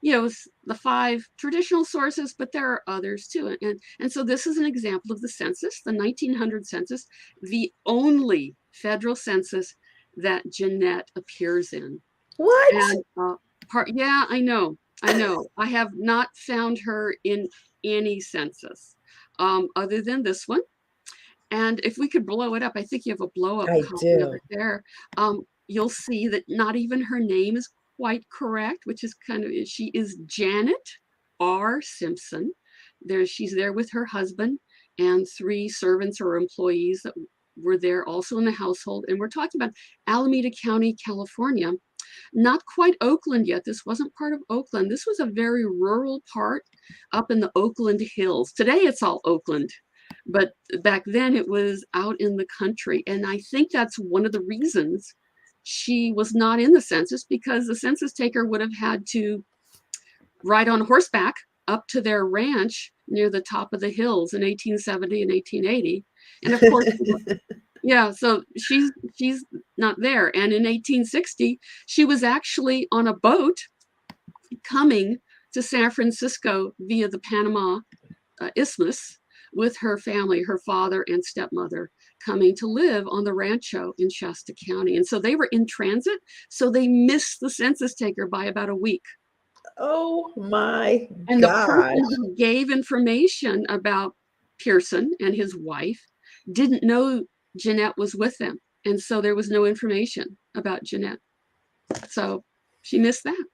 the 5 traditional sources, but there are others too. And so this is an example of the census, the 1900 census, the only federal census that Jeanette appears in. what? And yeah, I know. I have not found her in any census other than this one. And if we could blow it up, I think you have a blow up I copy of do. it there. You'll see that not even her name is quite correct, which is she is Janet R. Simpson. She's there with her husband and 3 servants or employees that were there also in the household. And we're talking about Alameda County, California. Not quite Oakland yet. This wasn't part of Oakland. This was a very rural part up in the Oakland Hills. Today it's all Oakland, but back then it was out in the country. And I think that's one of the reasons she was not in the census, because the census taker would have had to ride on horseback up to their ranch near the top of the hills in 1870 and 1880. And of course, yeah, so she's not there. And in 1860, she was actually on a boat coming to San Francisco via the Panama Isthmus with her family, her father and stepmother, coming to live on the rancho in Shasta County. And so they were in transit, so they missed the census taker by about a week. Oh my And the person gosh. who gave information about Pearson and his wife didn't know Jeanette was with them. And so there was no information about Jeanette. So she missed that.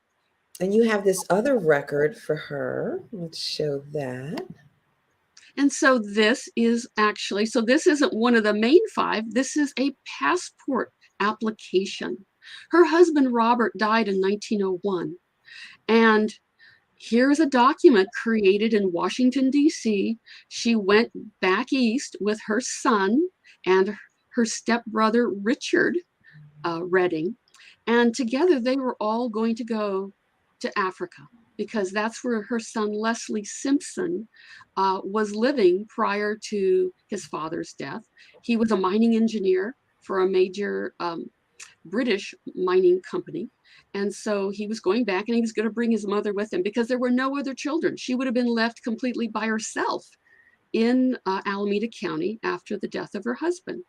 And you have this other record for her. Let's show that. And so this is actually, so this isn't one of the main 5. This is a passport application. Her husband, Robert, died in 1901. And here's a document created in Washington, D.C. She went back east with her son and her stepbrother, Richard Redding. And together they were all going to go to Africa because that's where her son, Leslie Simpson, was living prior to his father's death. He was a mining engineer for a major British mining company. And so he was going back and he was going to bring his mother with him because there were no other children. She would have been left completely by herself in Alameda County after the death of her husband.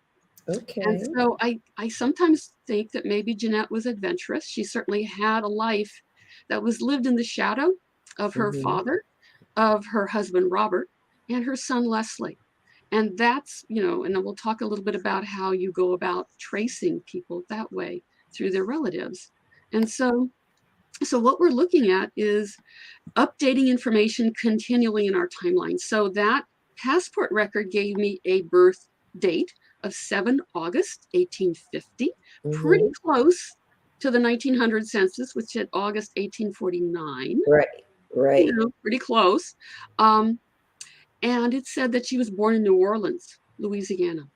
Okay. And so I sometimes think that maybe Jeanette was adventurous. She certainly had a life that was lived in the shadow of her father, of her husband, Robert, and her son, Leslie. And that's, and then we'll talk a little bit about how you go about tracing people that way through their relatives. And so what we're looking at is updating information continually in our timeline. So that passport record gave me a birth date of 7 August 1850, pretty close to the 1900 census, which said August 1849. Right. Pretty close. And it said that she was born in New Orleans, Louisiana,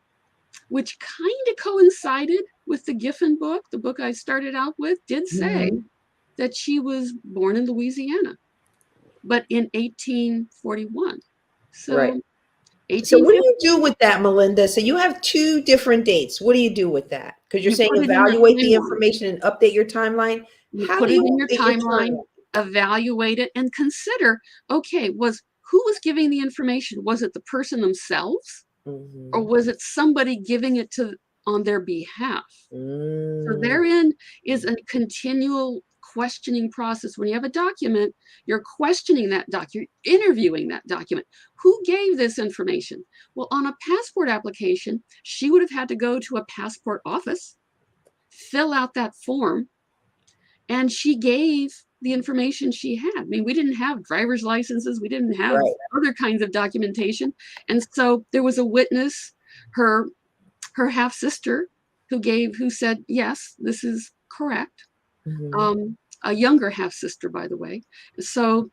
which kind of coincided with the Giffen book. The book I started out with did say that she was born in Louisiana, but in 1841. So, right. 1850, So what do you do with that, Melinda? So you have 2 different dates. What do you do with that? Because you're saying evaluate the information and update your timeline. You How put do it you in your update timeline, evaluate it, and consider, okay, who was giving the information? Was it the person themselves? Or was it somebody giving it on their behalf? So therein is a continual questioning process. When you have a document, you're questioning that document, interviewing that document. Who gave this information? Well, on a passport application, she would have had to go to a passport office, fill out that form, and she gave the information she had. I mean, we didn't have driver's licenses. We didn't have other kinds of documentation. And so there was a witness, her half-sister, who said, yes, this is correct. A younger half-sister, by the way. So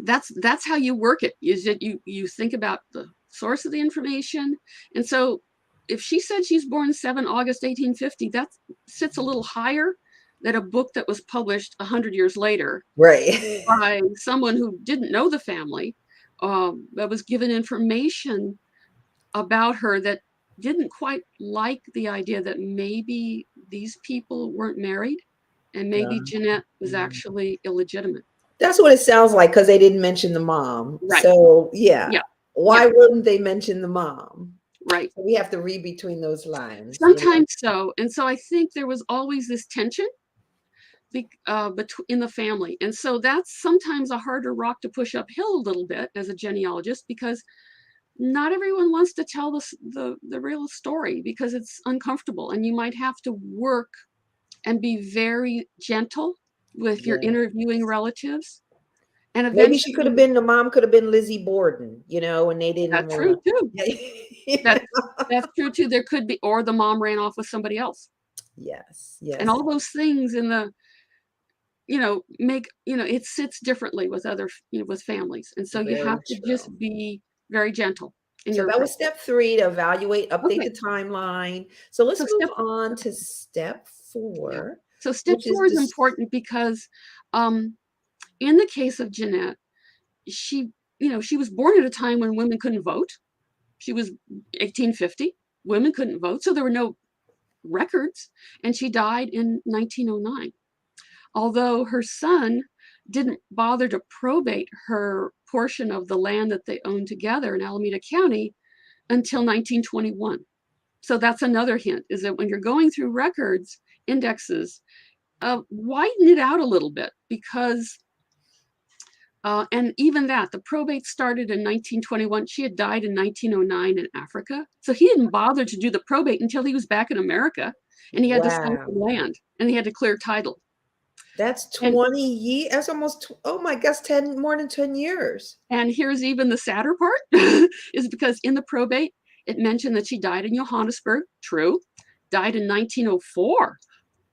that's how you work it, is that you think about the source of the information. And so if she said she's born 7 August 1850, that sits a little higher than a book that was published 100 years later by someone who didn't know the family, that was given information about her that didn't quite like the idea that maybe these people weren't married and maybe Jeanette was actually illegitimate. That's what it sounds like, because they didn't mention the mom. Right. So why wouldn't they mention the mom? Right. So we have to read between those lines. Sometimes so. And so I think there was always this tension in the family. And so that's sometimes a harder rock to push uphill a little bit as a genealogist, because not everyone wants to tell the real story because it's uncomfortable, and you might have to work and be very gentle with your interviewing relatives. And eventually, maybe she could have been, the mom could have been Lizzie Borden, and they didn't. That's true too. That's true too. There could be, or the mom ran off with somebody else. Yes. And all those things in the, it sits differently with other, with families. And so you have to just be very gentle. So that was step 3, to evaluate, update the timeline. So let's move on to step 4. So step 4 is important because in the case of Jeanette, she was born at a time when women couldn't vote. She was 1850. Women couldn't vote, so there were no records. And she died in 1909. Although her son didn't bother to probate her portion of the land that they owned together in Alameda County until 1921. So that's another hint, is that when you're going through records, indexes, widen it out a little bit, because and even that, the probate started in 1921. She had died in 1909 in Africa. So he didn't bother to do the probate until he was back in America, and he had to sell the land, and he had to clear title. That's And 20 years. That's almost, oh my gosh, 10, more than 10 years. And here's even the sadder part is because in the probate, it mentioned that she died in Johannesburg. True. Died in 1904,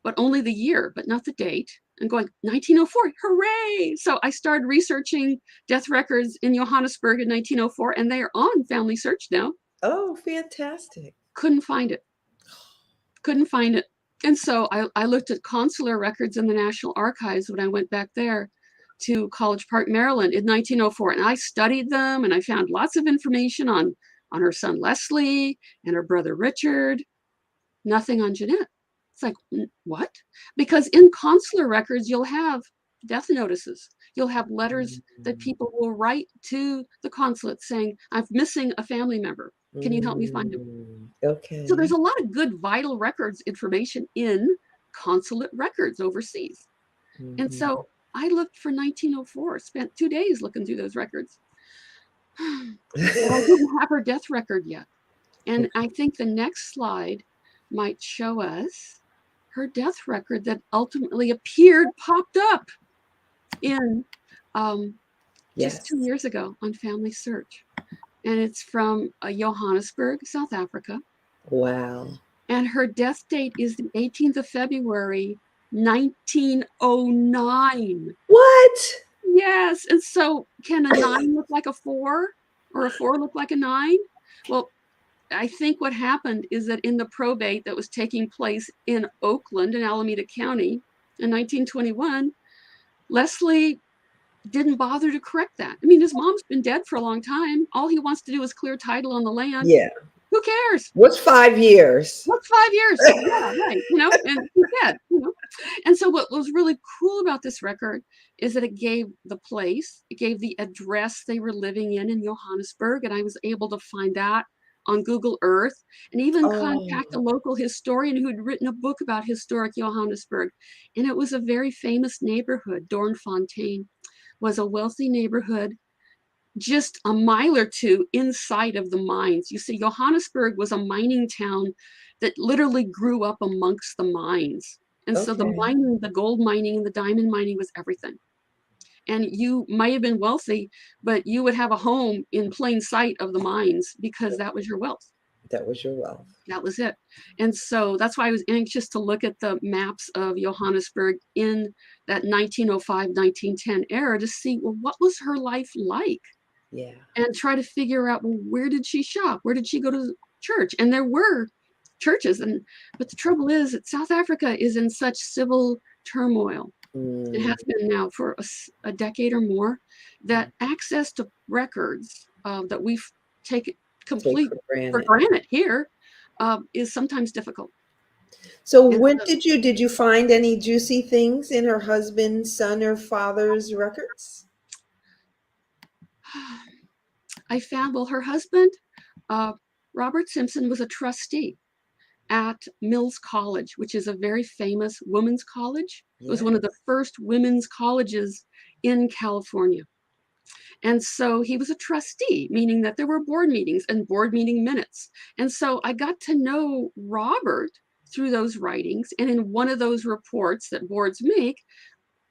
but only the year, but not the date. And going, 1904, hooray! So I started researching death records in Johannesburg in 1904, and they are on Family Search now. Oh, fantastic. Couldn't find it. Couldn't find it. And so I looked at consular records in the National Archives when I went back there to College Park, Maryland in 1904. And I studied them, and I found lots of information on her son Leslie and her brother Richard. Nothing on Jeanette. It's like, what? Because in consular records, you'll have death notices. You'll have letters that people will write to the consulate saying, I'm missing a family member. Can you help me find him? Okay. So there's a lot of good vital records information in consulate records overseas. And so I looked for 1904, spent 2 days looking through those records. But I didn't have her death record yet. And I think the next slide might show us her death record that ultimately popped up in just 2 years ago on Family Search. And it's from Johannesburg, South Africa. Wow. And her death date is the 18th of February, 1909. What? Yes. And so can a 9 look like a 4 or a 4 look like a 9? Well, I think what happened is that in the probate that was taking place in Oakland in Alameda County in 1921, Leslie didn't bother to correct that. I mean, his mom's been dead for a long time. All he wants to do is clear title on the land. Yeah. Who cares? What's 5 years? What's 5 years? Yeah, right. And he's dead. And so what was really cool about this record is that it gave the place, it gave the address they were living in Johannesburg. And I was able to find that on Google Earth and even contact a local historian who had written a book about historic Johannesburg. And it was a very famous neighborhood. Doornfontein was a wealthy neighborhood just a mile or two inside of the mines. You see, Johannesburg was a mining town that literally grew up amongst the mines. And so the mining, the gold mining and the diamond mining was everything. And you might have been wealthy, but you would have a home in plain sight of the mines because that was your wealth. That was your wealth. That was it. And so that's why I was anxious to look at the maps of Johannesburg in that 1905, 1910 era to see, well, what was her life like? Yeah. And try to figure out, well, where did she shop? Where did she go to church? And there were churches. But the trouble is that South Africa is in such civil turmoil. It has been now for a decade or more, that access to records that we've taken complete for granted here is sometimes difficult. So when did you find any juicy things in her husband's, son, or father's records? I found, well, her husband, Robert Simpson, was a trustee at Mills College, which is a very famous women's college. It was one of the first women's colleges in California. And so he was a trustee, meaning that there were board meetings and board meeting minutes. And so I got to know Robert through those writings. And in one of those reports that boards make,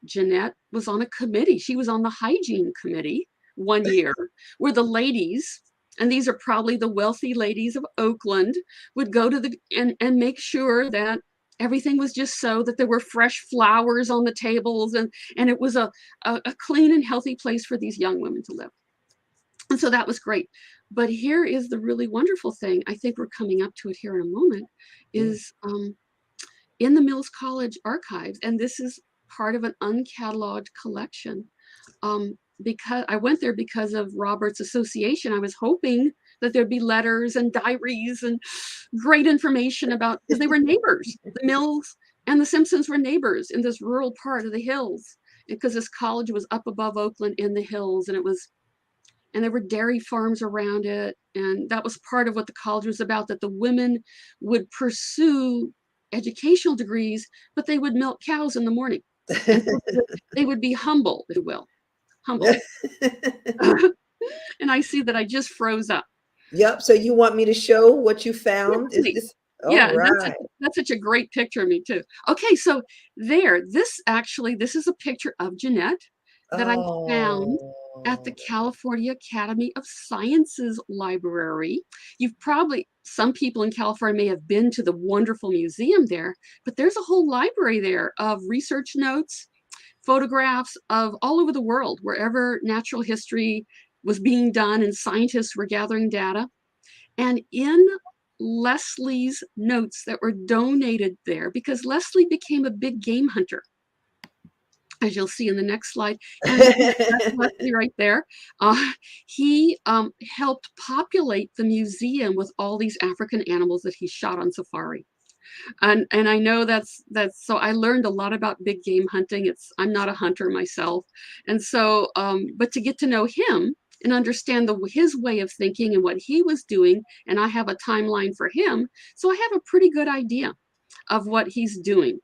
Jeanette was on a committee. She was on the hygiene committee one year where the ladies, and these are probably the wealthy ladies of Oakland, would go to and make sure that everything was just so that there were fresh flowers on the tables and it was a clean and healthy place for these young women to live. And so that was great. But here is the really wonderful thing. I think we're coming up to it here in a moment, is in the Mills College archives, and this is part of an uncatalogued collection. Because I went there because of Robert's association. I was hoping that there'd be letters and diaries and great information about, because they were neighbors. The Mills and the Simpsons were neighbors in this rural part of the hills, because this college was up above Oakland in the hills, and there were dairy farms around it. And that was part of what the college was about, that the women would pursue educational degrees, but they would milk cows in the morning. And so they would be humble, if you will. Humble. And I see that I just froze up. Yep. So you want me to show what you found? Yes, All Yeah, right. that's such a great picture of me too. Okay, so this is a picture of Jeanette that I found at the Oh, California Academy of Sciences library. Some people in California may have been to the wonderful museum there, but there's a whole library there of research notes, photographs of all over the world, wherever natural history was being done and scientists were gathering data. And in Leslie's notes that were donated there, because Leslie became a big game hunter, as you'll see in the next slide. And that's Leslie right there. He helped populate the museum with all these African animals that he shot on safari. And I know that's so I learned a lot about big game hunting. I'm not a hunter myself, and so but to get to know him and understand his way of thinking and what he was doing, and I have a timeline for him, so I have a pretty good idea of what he's doing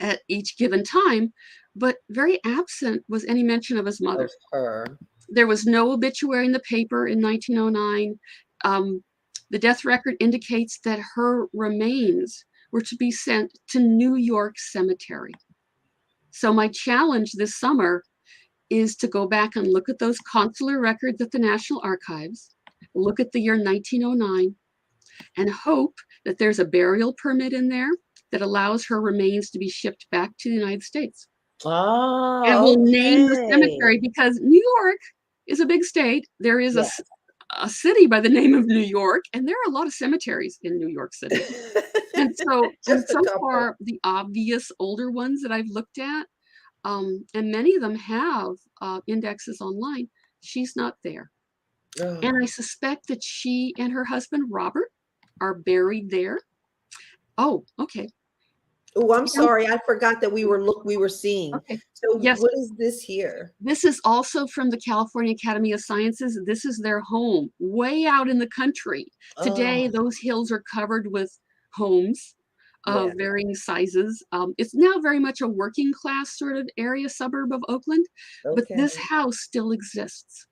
at each given time. But very absent was any mention of his mother. of her. There was no obituary in the paper in 1909. The death record indicates that her remains were to be sent to New York Cemetery. So my challenge this summer is to go back and look at those consular records at the National Archives, look at the year 1909, and hope that there's a burial permit in there that allows her remains to be shipped back to the United States. And Oh, we'll name the cemetery okay. because New York is a big state. There is Yeah. a city by the name of New York, and there are a lot of cemeteries in New York City. And Just a so couple. far, the obvious older ones that I've looked at, and many of them have indexes online, she's not there. And I Oh. suspect that she and her husband, Robert, are buried there. Oh, okay. Oh, I'm And, sorry. I forgot that we were seeing. okay. So Yes, what is this here? this is also from the California Academy of Sciences. This is their home, way out in the country. Today, Oh, those hills are covered with homes yeah. of varying sizes. It's now very much a working class sort of area, suburb of Oakland, but Okay. this house still exists.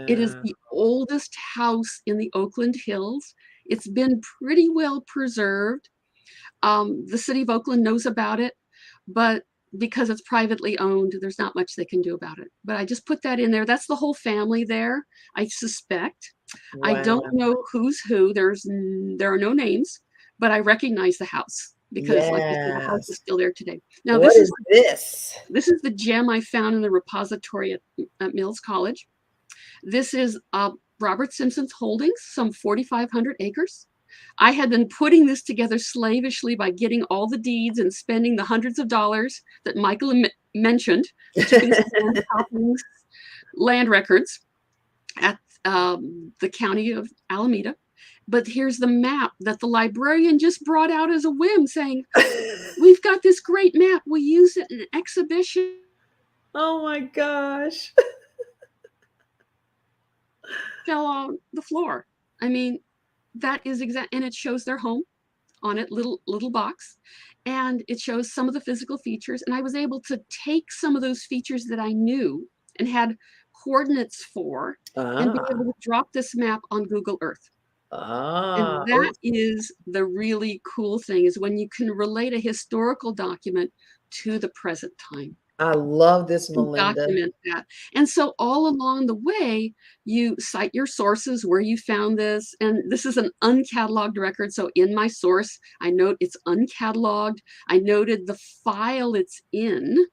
It is Wow. the oldest house in the Oakland Hills. It's been pretty well preserved. The city of Oakland knows about it, but because it's privately owned, there's not much they can do about it. But I just put that in there. That's the whole family there, I suspect. I don't Wow. know who's who. There are no names, but I recognize the house because, like I said, the house is Yes. still there today. Now, What is this? this is the gem I found in the repository at Mills College. This is Robert Simpson's holdings, some 4,500 acres. I had been putting this together slavishly by getting all the deeds and spending the hundreds of dollars that Michael mentioned to conceal Topping's land records at the county of Alameda. But here's the map that the librarian just brought out as a whim, saying, "We've got this great map. We use it in an exhibition." Oh my gosh. Fell on the floor. I mean, that is exact, and it shows their home on it, little box, and it shows some of the physical features. And I was able to take some of those features that I knew and had coordinates for, and be able Ah. to drop this map on Google Earth. Ah. And that is the really cool thing, is when you can relate a historical document to the present time I love this, and Melinda. document that. And so all along the way, you cite your sources where you found this. And this is an uncatalogued record. So in my source, I note it's uncatalogued. I noted the file it's in.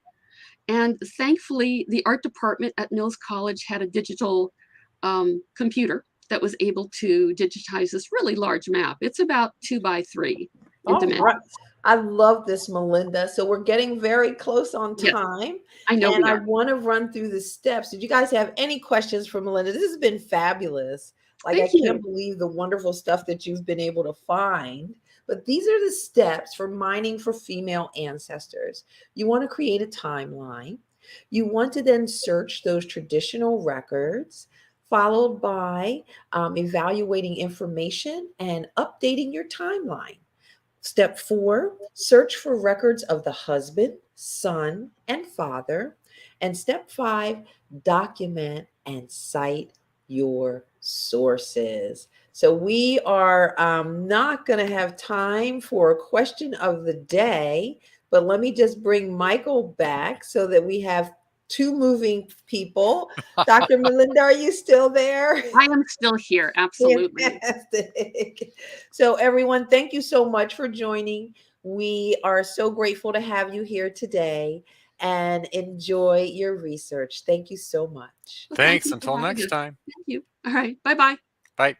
And thankfully, the art department at Mills College had a digital computer that was able to digitize this really large map. It's about 2 by 3 in All right. dimensions. I love this, Melinda. So we're getting very close on Yes, time, I know and we I are. want to run through the steps. Did you guys have any questions for Melinda? This has been fabulous. Like, I Thank can't you. believe the wonderful stuff that you've been able to find. But these are the steps for mining for female ancestors. You want to create a timeline. You want to then search those traditional records, followed by evaluating information and updating your timeline. Step 4, search for records of the husband, son, and father. And step 5, document and cite your sources. So we are not going to have time for a question of the day, but let me just bring Michael back so that we have two moving people. Dr. Melinda, are you still there? I am still here. Absolutely. Fantastic. So everyone, thank you so much for joining. We are so grateful to have you here today, and enjoy your research. Thank you so much. Well, thank Thanks. you for Until having next us. time. Thank you. All right. Bye-bye. Bye.